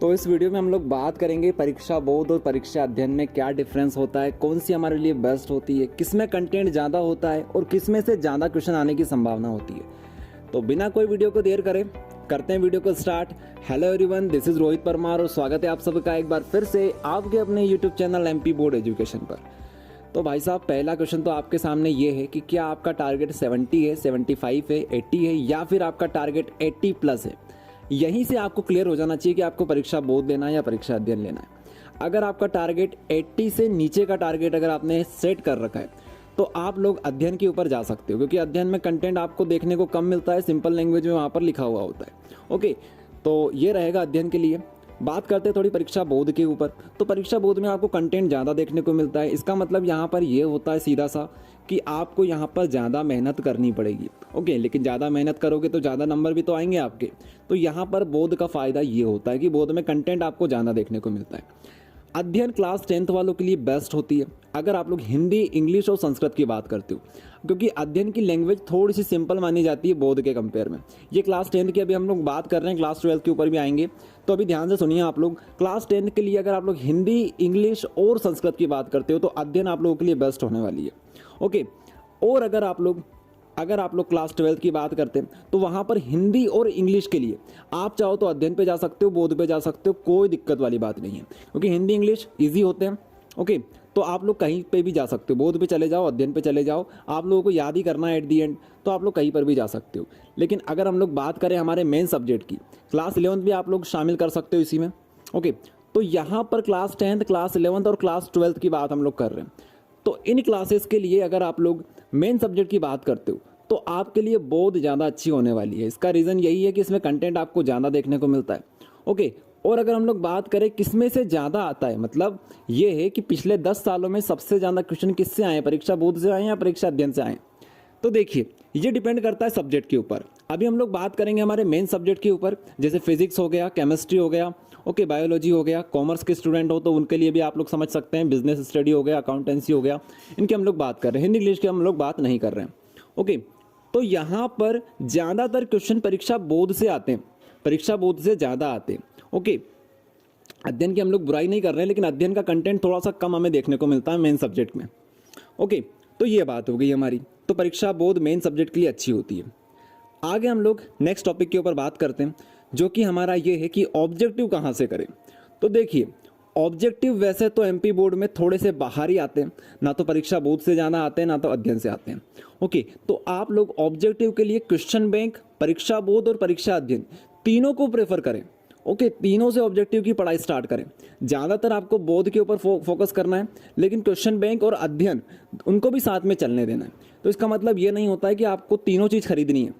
तो इस वीडियो में हम लोग बात करेंगे परीक्षा बोध और परीक्षा अध्ययन में क्या डिफरेंस होता है, कौन सी हमारे लिए बेस्ट होती है, किसमें कंटेंट ज़्यादा होता है और किसमें से ज़्यादा क्वेश्चन आने की संभावना होती है। तो बिना कोई वीडियो को देर करे करते हैं वीडियो को start. Hello everyone, this is Rohit Parmar और स्वागत है आप सबका एक बार फिर से आपके अपने YouTube channel MP board education पर। तो भाई साहब, पहला क्वेश्चन तो आपके सामने ये है कि क्या आपका टारगेट 70 है, 75 है, 80 है या फिर आपका टारगेट 80 प्लस है। यहीं से आपको क्लियर हो जाना चाहिए कि आपको परीक्षा बोध लेना है या परीक्षा अध्ययन लेना है। अगर आपका टारगेट 80 से नीचे का टारगेट अगर आपने सेट कर रखा है तो आप लोग अध्ययन के ऊपर जा सकते हो, क्योंकि अध्ययन में कंटेंट आपको देखने को कम मिलता है, सिंपल लैंग्वेज में वहाँ पर लिखा हुआ होता है। ओके, तो ये रहेगा अध्ययन के लिए। बात करते हैं थोड़ी परीक्षा बोध के ऊपर। तो परीक्षा बोध में आपको कंटेंट ज़्यादा देखने को मिलता है। इसका मतलब यहाँ पर ये होता है सीधा सा कि आपको यहाँ पर ज़्यादा मेहनत करनी पड़ेगी। ओके, लेकिन ज़्यादा मेहनत करोगे तो ज़्यादा नंबर भी तो आएंगे आपके। तो यहाँ पर बोध का फ़ायदा ये होता है कि बोध में कंटेंट आपको ज़्यादा देखने को मिलता है। अध्ययन क्लास 10th वालों के लिए बेस्ट होती है अगर आप लोग हिंदी, इंग्लिश और संस्कृत की बात करते हो, क्योंकि अध्ययन की लैंग्वेज थोड़ी सी सिंपल मानी जाती है बोध के कंपेयर में। ये क्लास 10th की अभी हम लोग बात कर रहे हैं, क्लास 12th के ऊपर भी आएंगे, तो अभी ध्यान से सुनिए आप लोग। क्लास 10th के लिए अगर आप लोग हिंदी, इंग्लिश और संस्कृत की बात करते हो तो अध्ययन आप लोगों के लिए बेस्ट होने वाली है। ओके, और अगर आप लोग क्लास 12th की बात करते हैं तो वहाँ पर हिंदी और इंग्लिश के लिए आप चाहो तो अध्ययन पे जा सकते हो, बोध पे जा सकते हो, कोई दिक्कत वाली बात नहीं है, क्योंकि हिंदी इंग्लिश इजी होते हैं। ओके, तो आप लोग कहीं पे भी जा सकते हो, बोध पे चले जाओ, अध्ययन पे चले जाओ, आप लोगों को याद ही करना है एट दी एंड, तो आप लोग कहीं पर भी जा सकते हो। लेकिन अगर हम लोग बात करें हमारे मेन सब्जेक्ट की, क्लास 11th भी आप लोग शामिल कर सकते हो इसी में। ओके, तो यहाँ पर क्लास 10th, क्लास 11th और क्लास 12th की बात हम लोग कर रहे हैं। तो इन क्लासेस के लिए अगर आप लोग मेन सब्जेक्ट की बात करते हो तो आपके लिए बोध ज़्यादा अच्छी होने वाली है। इसका रीज़न यही है कि इसमें कंटेंट आपको ज़्यादा देखने को मिलता है। ओके, और अगर हम लोग बात करें किसमें से ज़्यादा आता है, मतलब ये है कि पिछले 10 सालों में सबसे ज़्यादा क्वेश्चन किससे आए, परीक्षा बोध से आए या परीक्षा अध्ययन से आए। तो देखिए, ये डिपेंड करता है सब्जेक्ट के ऊपर। अभी हम लोग बात करेंगे हमारे मेन सब्जेक्ट के ऊपर, जैसे फिजिक्स हो गया, केमिस्ट्री हो गया, ओके, बायोलॉजी हो गया। कॉमर्स के स्टूडेंट हो तो उनके लिए भी आप लोग समझ सकते हैं, बिजनेस स्टडी हो गया, अकाउंटेंसी हो गया, इनकी हम लोग बात कर रहे हैं। हिंदी इंग्लिश की हम लोग बात नहीं कर रहे हैं। ओके, तो यहाँ पर ज़्यादातर क्वेश्चन परीक्षा बोध से आते हैं, परीक्षा बोध से ज़्यादा आते हैं। ओके, अध्ययन की हम लोग बुराई नहीं कर रहे हैं, लेकिन अध्ययन का कंटेंट थोड़ा सा कम हमें देखने को मिलता है मेन सब्जेक्ट में। ओके, तो ये बात हो गई हमारी। तो परीक्षा बोध मेन सब्जेक्ट के लिए अच्छी होती है। आगे हम लोग नेक्स्ट टॉपिक के ऊपर बात करते हैं, जो कि हमारा ये है कि ऑब्जेक्टिव कहाँ से करें। तो देखिए, ऑब्जेक्टिव वैसे तो एमपी बोर्ड में थोड़े से बाहर ही आते हैं, ना तो परीक्षा बोध से ज़्यादा आते हैं ना तो अध्ययन से आते हैं। ओके, तो आप लोग ऑब्जेक्टिव के लिए क्वेश्चन बैंक, परीक्षा बोध और परीक्षा अध्ययन तीनों को प्रेफर करें। ओके, तीनों से ऑब्जेक्टिव की पढ़ाई स्टार्ट करें। ज़्यादातर आपको बोध के ऊपर फोकस करना है, लेकिन क्वेश्चन बैंक और अध्ययन उनको भी साथ में चलने देना है। तो इसका मतलब ये नहीं होता है कि आपको तीनों चीज़ खरीदनी है।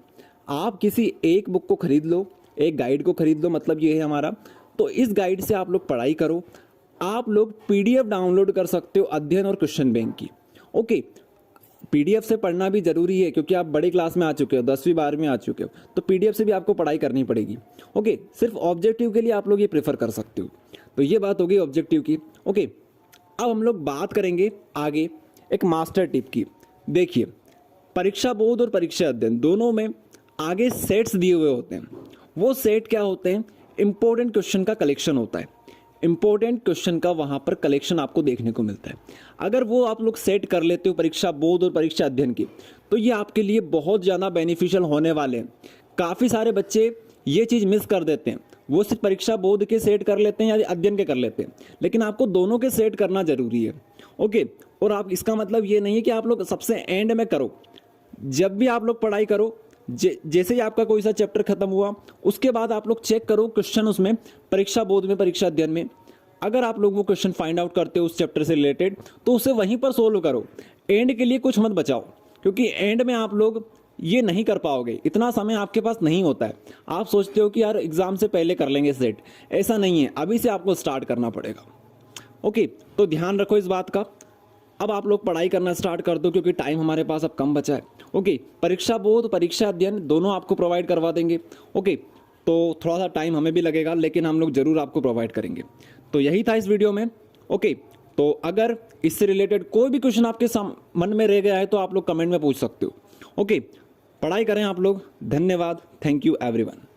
आप किसी एक बुक को खरीद लो, एक गाइड को खरीद लो, मतलब ये है हमारा। तो इस गाइड से आप लोग पढ़ाई करो। आप लोग पीडीएफ डाउनलोड कर सकते हो अध्ययन और क्वेश्चन बैंक की। ओके, पीडीएफ से पढ़ना भी जरूरी है, क्योंकि आप बड़े क्लास में आ चुके हो, 10वीं 12वीं आ चुके हो, तो पीडीएफ से भी आपको पढ़ाई करनी पड़ेगी। ओके, सिर्फ ऑब्जेक्टिव के लिए आप लोग ये प्रेफर कर सकते हो। तो ये बात होगी ऑब्जेक्टिव की। ओके, अब हम लोग बात करेंगे आगे एक मास्टर टिप की। देखिए, परीक्षा बोध और परीक्षा अध्ययन दोनों में आगे सेट्स दिए हुए होते हैं। वो सेट क्या होते हैं? इंपॉर्टेंट क्वेश्चन का कलेक्शन होता है। इंपॉर्टेंट क्वेश्चन का वहाँ पर कलेक्शन आपको देखने को मिलता है। अगर वो आप लोग सेट कर लेते हो परीक्षा बोध और परीक्षा अध्ययन की, तो ये आपके लिए बहुत ज़्यादा बेनिफिशियल होने वाले हैं। काफ़ी सारे बच्चे ये चीज़ मिस कर देते हैं, वो सिर्फ परीक्षा बोध के सेट कर लेते हैं या अध्ययन के कर लेते हैं, लेकिन आपको दोनों के सेट करना जरूरी है। ओके, और आप, इसका मतलब ये नहीं है कि आप लोग सबसे एंड में करो। जब भी आप लोग पढ़ाई करो, जैसे ही आपका कोई सा चैप्टर खत्म हुआ, उसके बाद आप लोग चेक करो क्वेश्चन उसमें, परीक्षा बोध में, परीक्षा अध्ययन में। अगर आप लोग वो क्वेश्चन फाइंड आउट करते हो उस चैप्टर से रिलेटेड, तो उसे वहीं पर सोल्व करो। एंड के लिए कुछ मत बचाओ, क्योंकि एंड में आप लोग ये नहीं कर पाओगे, इतना समय आपके पास नहीं होता है। आप सोचते हो कि यार एग्जाम से पहले कर लेंगे सेट, ऐसा नहीं है, अभी से आपको स्टार्ट करना पड़ेगा। ओके, तो ध्यान रखो इस बात का। अब आप लोग पढ़ाई करना स्टार्ट कर दो, क्योंकि टाइम हमारे पास अब कम बचा है। ओके, परीक्षा बोध, परीक्षा अध्ययन दोनों आपको प्रोवाइड करवा देंगे। ओके, तो थोड़ा सा टाइम हमें भी लगेगा, लेकिन हम लोग जरूर आपको प्रोवाइड करेंगे। तो यही था इस वीडियो में। ओके, तो अगर इससे रिलेटेड कोई भी क्वेश्चन आपके मन में रह गया है तो आप लोग कमेंट में पूछ सकते हो। ओके, पढ़ाई करें आप लोग। धन्यवाद, थैंक यू एवरीवन।